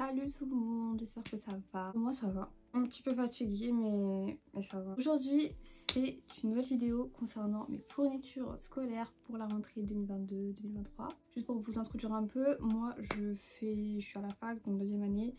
Salut tout le monde, j'espère que ça va. Moi ça va, un petit peu fatiguée mais ça va. Aujourd'hui c'est une nouvelle vidéo concernant mes fournitures scolaires pour la rentrée 2022-2023. Juste pour vous introduire un peu, moi je suis à la fac, donc deuxième année.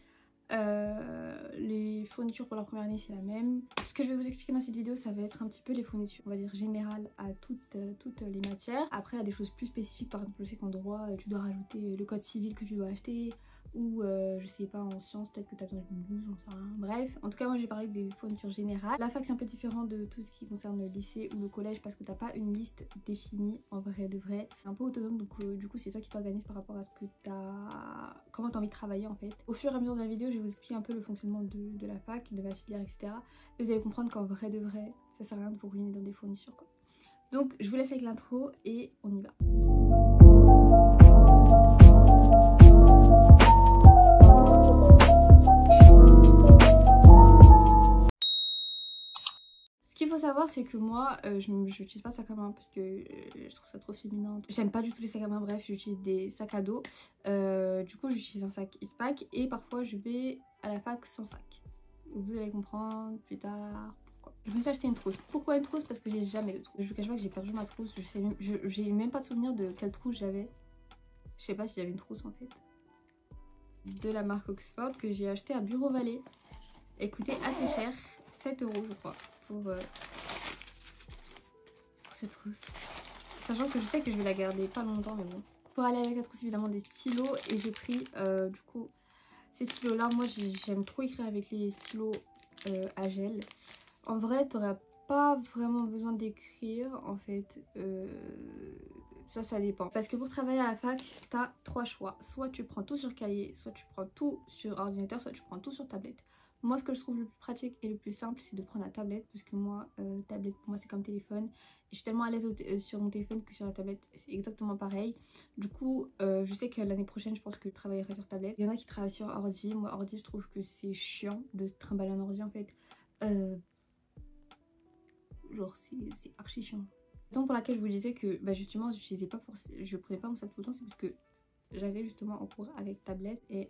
Les fournitures pour la première année c'est la même. Ce que je vais vous expliquer dans cette vidéo ça va être un petit peu les fournitures on va dire générales à toutes les matières. Après il y a des choses plus spécifiques, par exemple je sais qu'en droit tu dois rajouter le code civil que tu dois acheter, ou je sais pas en sciences peut-être que tu as besoin d'une blouse, j'en sais rien. Bref, en tout cas moi j'ai parlé des fournitures générales. La fac c'est un peu différent de tout ce qui concerne le lycée ou le collège parce que t'as pas une liste définie en vrai de vrai. C'est un peu autonome, donc du coup c'est toi qui t'organises par rapport à ce que comment t'as envie de travailler en fait. Au fur et à mesure de la vidéo je vais vous expliquer un peu le fonctionnement de la fac, de ma filière, etc. Et vous allez comprendre qu'en vrai de vrai ça sert à rien de vous ruiner dans des fournitures quoi. Donc je vous laisse avec l'intro et on y va. Ce qu'il faut savoir c'est que moi je n'utilise pas de sac à main parce que je trouve ça trop féminin. J'aime pas du tout les sacs à main, bref j'utilise des sacs à dos. Du coup j'utilise un sac Eastpak et parfois je vais à la fac sans sac. Vous allez comprendre plus tard pourquoi. Je me suis acheté une trousse. Pourquoi une trousse? Parce que j'ai jamais de trousse. Je vous cache pas que j'ai perdu ma trousse. J'ai même pas de souvenir de quelle trousse j'avais. Je sais pas si j'avais une trousse en fait. De la marque Oxford que j'ai acheté à Bureau Vallée. Elle coûtait assez cher, 7 € je crois pour cette trousse. Sachant que je sais que je vais la garder pas longtemps mais bon. Pour aller avec la trousse évidemment des stylos et j'ai pris du coup ces stylos là. Moi j'aime trop écrire avec les stylos à gel. En vrai t'auras pas vraiment besoin d'écrire en fait, ça dépend. Parce que pour travailler à la fac t'as 3 choix. Soit tu prends tout sur cahier, soit tu prends tout sur ordinateur, soit tu prends tout sur tablette. Moi ce que je trouve le plus pratique et le plus simple c'est de prendre la tablette. Parce que moi tablette pour moi c'est comme téléphone. Et je suis tellement à l'aise sur mon téléphone que sur la tablette c'est exactement pareil. Du coup je sais que l'année prochaine je pense que je travaillerai sur tablette. Il y en a qui travaillent sur ordi. Moi ordi je trouve que c'est chiant de se trimballer un ordi en fait. Genre c'est archi chiant. La raison pour laquelle je vous disais que bah justement je prenais pas mon sac tout le temps, c'est parce que j'avais justement en cours avec tablette et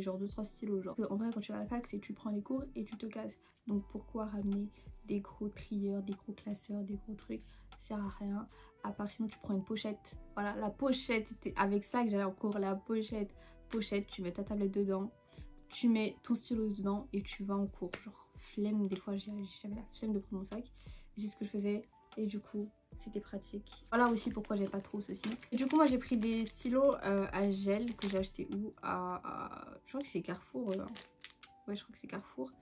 genre 2-3 stylos genre. En vrai quand tu vas à la fac c'est tu prends les cours et tu te casses. Donc pourquoi ramener des gros trieurs, des gros classeurs, des gros trucs, ça sert à rien. À part sinon tu prends une pochette. Voilà la pochette, c'était avec ça que j'allais en cours, la pochette. Pochette, tu mets ta tablette dedans, tu mets ton stylo dedans et tu vas en cours. Genre flemme, des fois j'avais la flemme de prendre mon sac. C'est ce que je faisais et du coup c'était pratique. Voilà aussi pourquoi j'ai pas de trousse aussi. Et du coup moi j'ai pris des stylos à gel que j'ai acheté où je crois que c'est Carrefour. Ouais je crois que c'est Carrefour.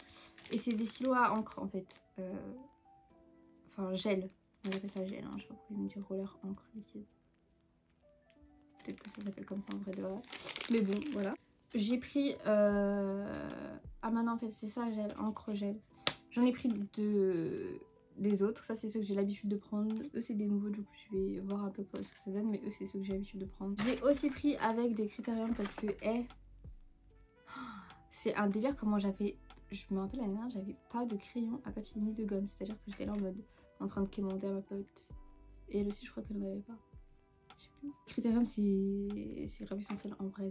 Et c'est des stylos à encre en fait. Enfin gel. On appelle ça gel, hein. Je sais pas pourquoi ils me disent roller encre liquide. Peut-être que ça s'appelle comme ça en vrai de vrai. Mais bon voilà. J'ai pris ah maintenant en fait c'est ça gel, encre gel. J'en ai pris des autres, ça c'est ceux que j'ai l'habitude de prendre. Eux c'est des nouveaux, du coup je vais voir un peu ce que ça donne, mais eux c'est ceux que j'ai l'habitude de prendre. J'ai aussi pris avec des Critérium parce que c'est un délire. Comment j'avais, je me rappelle l'année dernière j'avais pas de crayon à papier ni de gomme, c'est à dire que j'étais là en mode en train de quémander à ma pote et elle aussi je crois qu'elle n'en avait pas, je sais plus. Critérium c'est grave essentiel en vrai.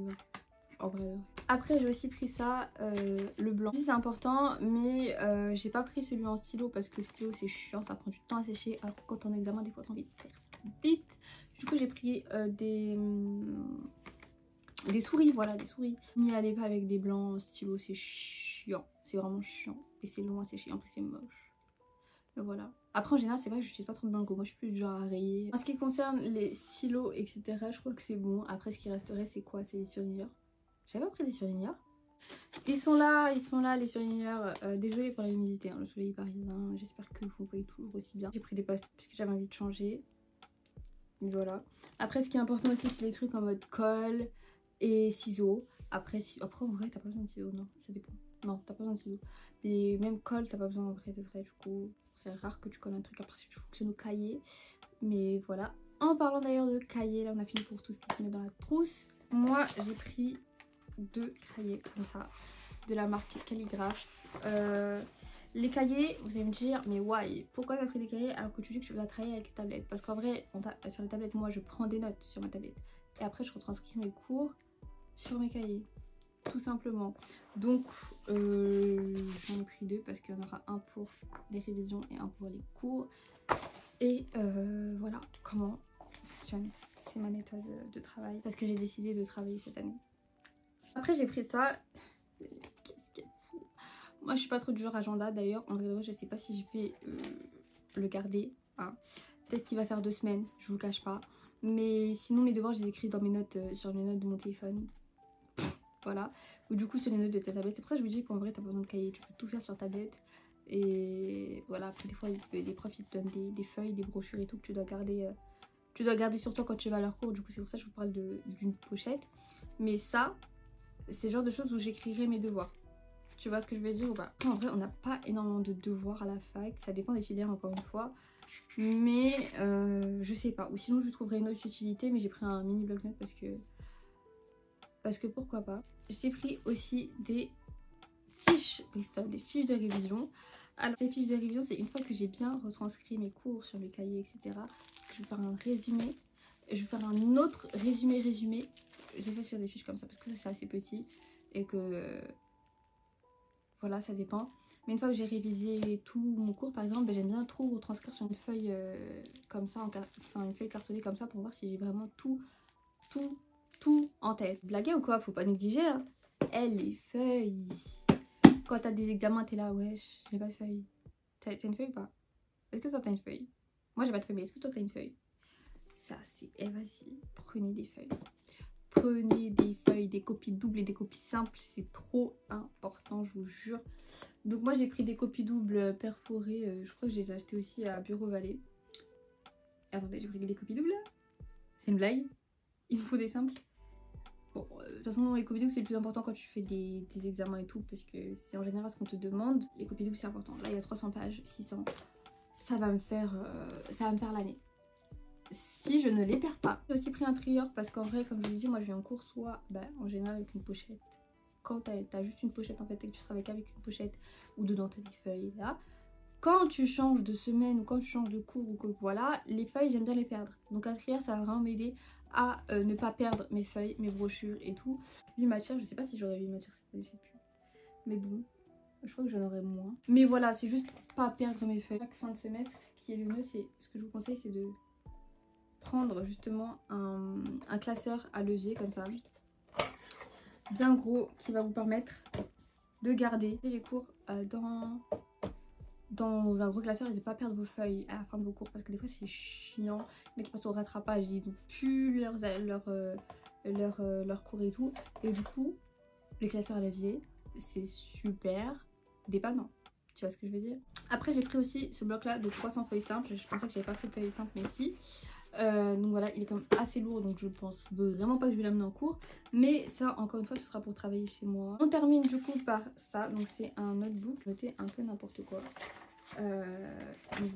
Après j'ai aussi pris ça, le blanc. C'est important mais j'ai pas pris celui en stylo parce que le stylo c'est chiant, ça prend du temps à sécher. Alors que quand t'es en examen des fois t'as envie de faire ça vite. Du coup j'ai pris des souris, voilà des souris. N'y allez pas avec des blancs en stylo, c'est chiant, c'est vraiment chiant et c'est long à sécher, en plus c'est moche. Mais voilà. Après en général c'est vrai que j'utilise pas trop de blanc, moi je suis plus du genre à rayer. En ce qui concerne les stylos etc je crois que c'est bon. Après ce qui resterait c'est quoi? C'est les surligneurs. J'avais pas pris des surligneurs. Ils sont là les surligneurs. Désolée pour la humidité, hein, le soleil parisien. J'espère que vous voyez toujours aussi bien. J'ai pris des post-it puisque j'avais envie de changer. Voilà. Après ce qui est important aussi c'est les trucs en mode colle et ciseaux. Après en vrai t'as pas besoin de ciseaux, non ça dépend. Non t'as pas besoin de ciseaux. Et même colle t'as pas besoin en vrai de vrai, du coup c'est rare que tu colles un truc après si tu fonctionnes au cahier. Mais voilà. En parlant d'ailleurs de cahier, là on a fini pour tout ce qui se met dans la trousse. Moi j'ai pris 2 cahiers comme ça de la marque Calligraphe. Les cahiers, vous allez me dire mais why, pourquoi t'as pris des cahiers alors que tu dis que tu vas travailler avec les tablettes? Parce qu'en vrai sur les tablettes moi je prends des notes sur ma tablette et après je retranscris mes cours sur mes cahiers. tout simplement. Donc j'en ai pris 2 parce qu'il y en aura un pour les révisions et un pour les cours. Et voilà comment fonctionne. C'est ma méthode de travail parce que j'ai décidé de travailler cette année. Après j'ai pris ça. Qu'est-ce qu'il y a de fou. Moi je suis pas trop du genre agenda d'ailleurs. En vrai je sais pas si je vais le garder. Hein. Peut-être qu'il va faire 2 semaines, je vous le cache pas. Mais sinon mes devoirs je les écris dans mes notes, sur mes notes de mon téléphone. Voilà. Ou du coup sur les notes de ta tablette. C'est pour ça que je vous dis qu'en vrai t'as pas besoin de cahier. Tu peux tout faire sur tablette. Et voilà, après des fois les profs ils te donnent des feuilles, des brochures et tout que tu dois garder sur toi quand tu vas à leur cours. Du coup c'est pour ça que je vous parle d'une pochette. Mais ça, c'est le genre de choses où j'écrirai mes devoirs. Tu vois ce que je veux dire ou pas? En vrai on n'a pas énormément de devoirs à la fac. Ça dépend des filières encore une fois. Mais je sais pas. Ou sinon je trouverai une autre utilité. Mais j'ai pris un mini bloc-notes parce que pourquoi pas. J'ai pris aussi des fiches de révision. Alors ces fiches de révision c'est une fois que j'ai bien retranscrit mes cours sur le cahier etc. Je vais faire un résumé. Je vais faire un autre résumé. J'ai fait sur des fiches comme ça parce que ça c'est assez petit. Et que voilà ça dépend. Mais une fois que j'ai révisé tout mon cours par exemple, j'aime bien trop retranscrire sur une feuille comme ça, une feuille cartonnée comme ça pour voir si j'ai vraiment tout en tête. Blaguez ou quoi? Faut pas négliger hein. Les feuilles. Quand t'as des examens t'es là wesh j'ai pas de feuille. T'as une feuille ou pas? Est-ce que toi t'as une feuille? Moi j'ai pas de feuille mais est-ce que toi t'as une feuille? Ça c'est... Eh vas-y, prenez des feuilles. Prenez des feuilles, des copies doubles et des copies simples. C'est trop important je vous jure. Donc moi j'ai pris des copies doubles perforées. Je crois que je les ai achetées aussi à Bureau Vallée. Attendez, j'ai pris des copies doubles? C'est une blague? Il me faut des simples? Bon, de toute façon les copies doubles c'est le plus important quand tu fais des examens et tout. Parce que c'est en général ce qu'on te demande. Les copies doubles c'est important. Là il y a 300 pages, 600. Ça va me faire l'année. Si je ne les perds pas. J'ai aussi pris un trieur parce qu'en vrai comme je vous ai dit moi je vais en cours soit en général avec une pochette. Quand t'as juste une pochette en fait et que tu travailles qu'avec une pochette ou dedans t'as des feuilles là. Quand tu changes de semaine ou quand tu changes de cours ou que voilà, les feuilles j'aime bien les perdre. Donc un trieur ça va vraiment m'aider à ne pas perdre mes feuilles, mes brochures et tout. 8 matières, je sais pas si j'aurais 8 matières cette année, je sais plus. Mais bon, je crois que j'en aurais moins. Mais voilà, c'est juste pour pas perdre mes feuilles. Chaque fin de semestre, ce qui est le mieux, c'est ce que je vous conseille, c'est de prendre justement un classeur à levier comme ça, bien gros, qui va vous permettre de garder les cours dans un gros classeur et de pas perdre vos feuilles à la fin de vos cours parce que des fois c'est chiant. Les mecs qui passent au rattrapage, ils ont plus leurs cours et tout. Et du coup, les classeurs à levier, c'est super dépannant. Tu vois ce que je veux dire? Après j'ai pris aussi ce bloc là de 300 feuilles simples. Je pensais que j'avais pas fait de feuilles simples mais si. Donc voilà, il est quand même assez lourd donc je pense vraiment pas que je vais l'amener en cours. Mais ça encore une fois ce sera pour travailler chez moi. On termine du coup par ça. Donc c'est un notebook, notez un peu n'importe quoi. Donc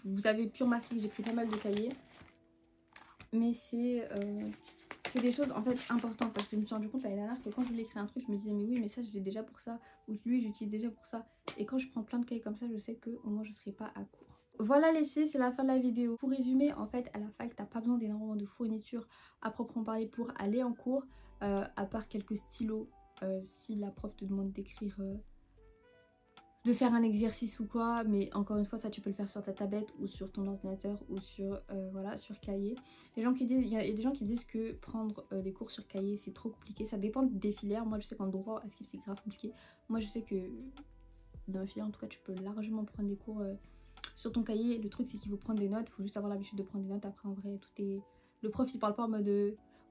vous avez pu remarquer que j'ai pris pas mal de cahiers. Mais c'est des choses en fait importantes parce que je me suis rendu compte l'année dernière que quand je voulais écrire un truc je me disais mais oui mais ça je l'ai déjà pour ça. Ou lui j'utilise déjà pour ça. Et quand je prends plein de cahiers comme ça je sais que au moins je serai pas à court. Voilà les filles, c'est la fin de la vidéo. Pour résumer, en fait, à la fac, t'as pas besoin d'énormément de fournitures à proprement parler pour aller en cours, à part quelques stylos, si la prof te demande d'écrire, de faire un exercice ou quoi. Mais encore une fois, ça tu peux le faire sur ta tablette ou sur ton ordinateur ou sur, voilà, sur cahier. Il y a des gens qui disent que prendre des cours sur cahier, c'est trop compliqué. Ça dépend des filières. Moi, je sais qu'en droit, c'est grave compliqué. Moi, je sais que dans ma filière, en tout cas, tu peux largement prendre des cours sur ton cahier. Le truc c'est qu'il faut prendre des notes, il faut juste avoir l'habitude de prendre des notes. Après en vrai tout est... Le prof il parle pas en mode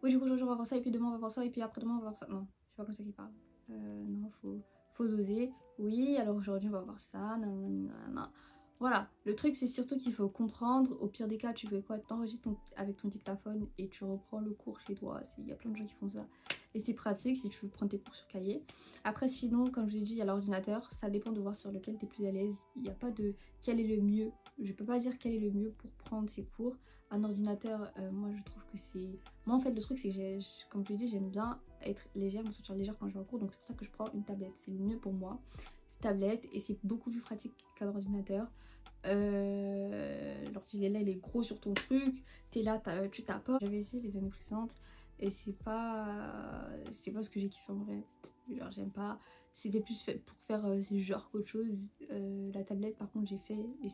oui du coup aujourd'hui on va voir ça et puis demain on va voir ça et puis après demain on va voir ça. Non, c'est pas comme ça qu'il parle. Non, faut doser. Oui alors aujourd'hui on va voir ça, nanana. Voilà, le truc c'est surtout qu'il faut comprendre. Au pire des cas tu fais quoi? T'enregistres avec ton dictaphone et tu reprends le cours chez toi. Il y a plein de gens qui font ça et c'est pratique si tu veux prendre tes cours sur cahier. Après sinon comme je vous ai dit il y a l'ordinateur, ça dépend de voir sur lequel tu es plus à l'aise. Il n'y a pas de quel est le mieux, je peux pas dire quel est le mieux pour prendre ses cours. Un ordinateur, moi je trouve que c'est... Moi en fait le truc c'est que comme je l'ai dit j'aime bien être légère, me sentir légère quand je vais en cours. Donc c'est pour ça que je prends une tablette, c'est le mieux pour moi. C'est tablette et c'est beaucoup plus pratique qu'un ordinateur. L'ordinateur là il est gros sur ton truc, t'es là, tu tapes. J'avais essayé les années précédentes et c'est pas ce que j'ai kiffé en vrai. genre j'aime pas, c'était plus fait pour faire ces genres qu'autre chose. La tablette par contre j'ai fait et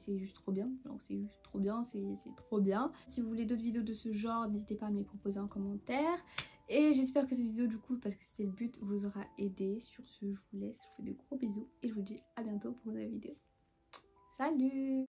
c'est juste trop bien, donc c'est juste trop bien, c'est trop bien. Si vous voulez d'autres vidéos de ce genre, n'hésitez pas à me les proposer en commentaire. Et j'espère que cette vidéo du coup, parce que c'était le but, vous aura aidé. Sur ce, je vous laisse, je vous fais de gros bisous et je vous dis à bientôt pour une nouvelle vidéo. Salut!